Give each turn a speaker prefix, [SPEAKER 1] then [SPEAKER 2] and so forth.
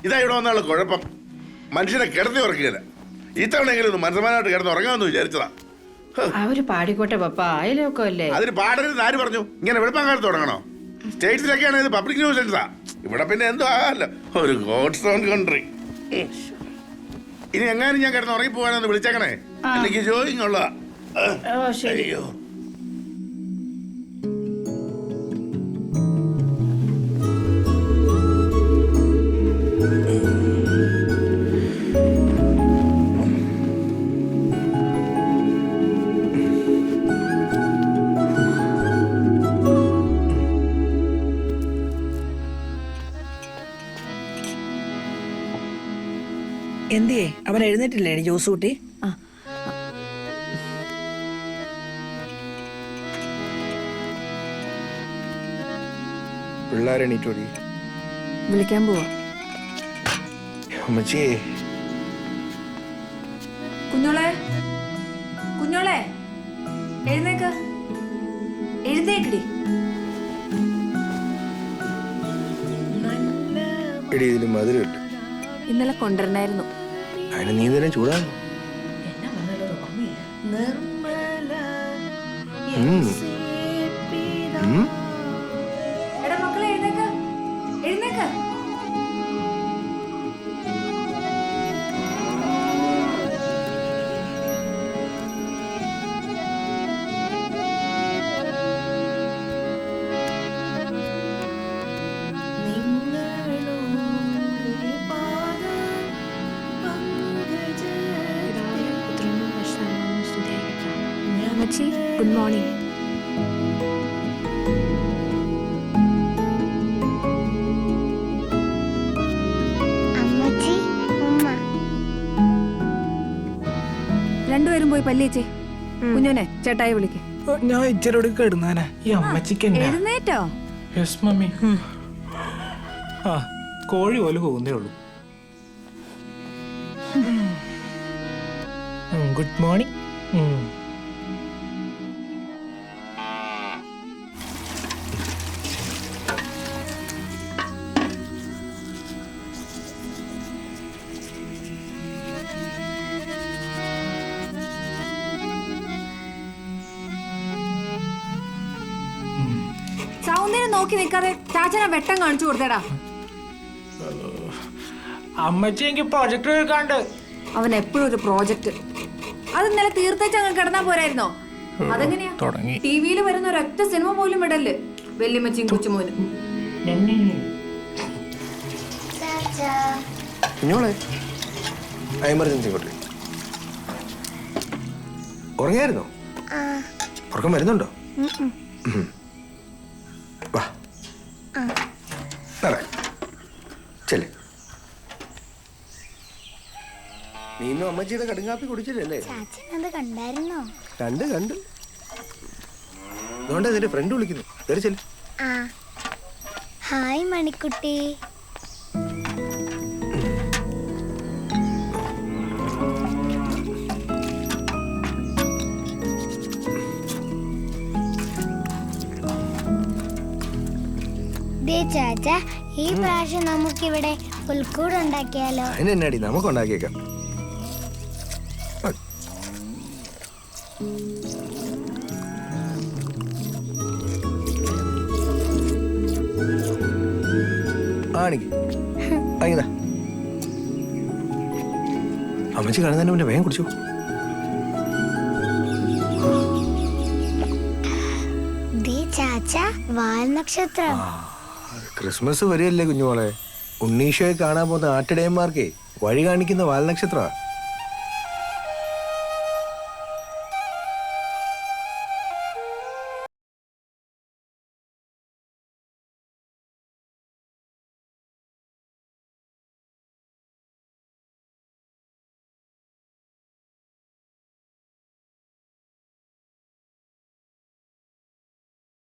[SPEAKER 1] ഇതാ ഇവിടെ വന്നുള്ള കുഴപ്പം. മനുഷ്യനെ കിടത്തി ഉറക്കുകയില്ല. ഇത്തവണെങ്കിലും ഒന്ന് മനസ്സമാനായിട്ട് കിടന്ന് ഉറങ്ങാമെന്ന് വിചാരിച്ചതാ.
[SPEAKER 2] അവര് പാടിക്കോട്ടെ പപ്പ, അയലൊക്കെ അല്ലേ.
[SPEAKER 1] അതിന് പാടരുത് ആര് പറഞ്ഞു? ഇങ്ങനെ വെളുപ്പാങ്കാലത്ത് തുടങ്ങണോ? സ്റ്റേറ്റ്സിലൊക്കെയാണ് ഇത് പബ്ലിക് ന്യൂസൻസാ. ഇവിടെ പിന്നെ എന്തോ ആകാമല്ലോ, ഒരു ഗോഡ്സ് ഓൺ കൺട്രി. ഇനി എങ്ങാനും ഞാൻ കിടന്ന് ഉറങ്ങി പോകാനെന്ന് വിളിച്ചേക്കണേ, എനിക്ക് ജോയിങ് ഉള്ളതാ. അയ്യോ,
[SPEAKER 3] എന്തിയേ അവൻ എഴുന്നേറ്റില്ലേ ജോസൂട്ടി?
[SPEAKER 4] പിള്ളേരെണീറ്റോടി.
[SPEAKER 5] വിളിക്കാൻ പോവാ.
[SPEAKER 4] അമ്മച്ചിയെ,
[SPEAKER 5] കുഞ്ഞോളെ, കുഞ്ഞോളെ, എഴുന്നേക്ക്, എഴുന്നേക്കടി.
[SPEAKER 4] എടി ഇതിന് മധുരം ഇട്ട്.
[SPEAKER 5] ഇന്നലെ കൊണ്ടുവരണായിരുന്നു.
[SPEAKER 4] അതിന് നീ തന്നെ ചൂടാണ്.
[SPEAKER 5] എടാ മക്കളെ, എഴുന്നേക്ക്, എഴുന്നേക്ക്. Good morning. രണ്ടുപേരും പോയി പല്ലിച്ചേ. കുഞ്ഞോനെ ചേട്ടായി വിളിക്ക്.
[SPEAKER 6] ഞാൻ ഇച്ചിരി കിടന്നാനാ. ഈ അമ്മച്ചിക്ക്
[SPEAKER 5] എഴുന്നേറ്റോ?
[SPEAKER 6] Yes mummy. ആ കോഴി പോലെ പോകുന്നേ ഉള്ളൂ. Good morning.
[SPEAKER 5] സൗന്ദര്യം നോക്കി നിൽക്കാതെ ചാച്ചനെ വെട്ടം കാണിച്ചു കൊടുത്തേടാ.
[SPEAKER 6] അമ്മച്ചി എനിക്ക് പ്രോജക്ട് എടുക്കാണ്ട്.
[SPEAKER 5] അവൻ എപ്പോഴും ഒരു പ്രോജക്റ്റ്. അത് ഇന്നലെ തീർത്തേച്ച് അങ്ങ് കിടന്നാ പോരായിരുന്നോ? അതെങ്ങനെയാ? ടിവിയിൽ വരുന്ന ഒരൊറ്റ സിനിമ പോലും വിടല് വെല്ലിമ്മച്ചിയും കൊച്ചുമോനും.
[SPEAKER 4] കുഞ്ഞോളെ, എമർജൻസി കൊണ്ടേ ഉറങ്ങിയായിരുന്നോ? ഉറക്കം വരുന്നുണ്ടോ? വാ ചെല്ലേ. നീ ഇന്നും അമ്മച്ചിയുടെ കടുങ്കാപ്പി കുടിച്ചില്ലല്ലേ? കണ്ട് അതുകൊണ്ട് നിന്റെ ഫ്രണ്ട് വിളിക്കുന്നു. കയറി ചെല്ല്.
[SPEAKER 7] ഹായ് മണിക്കുട്ടി. ചാച്ച, ഈ പ്രാവശ്യം നമുക്കിവിടെ പുൽക്കൂട് ഉണ്ടാക്കിയാലോ?
[SPEAKER 4] അതിനെന്നാടി, നമുക്ക് ഉണ്ടാക്കിയേക്കാം. ആണെങ്കിൽ അമ്മച്ചി കാണുന്നതിന് മുന്നേ വേഗം കുടിച്ചു.
[SPEAKER 7] വാൽനക്ഷത്രം.
[SPEAKER 4] ക്രിസ്മസ് വരികയല്ലേ കുഞ്ഞുമോളെ. ഉണ്ണീഷോയെ കാണാൻ പോകുന്ന ആട്ടിടയന്മാർക്കേ വഴി കാണിക്കുന്ന വാൽനക്ഷത്രമാണ്.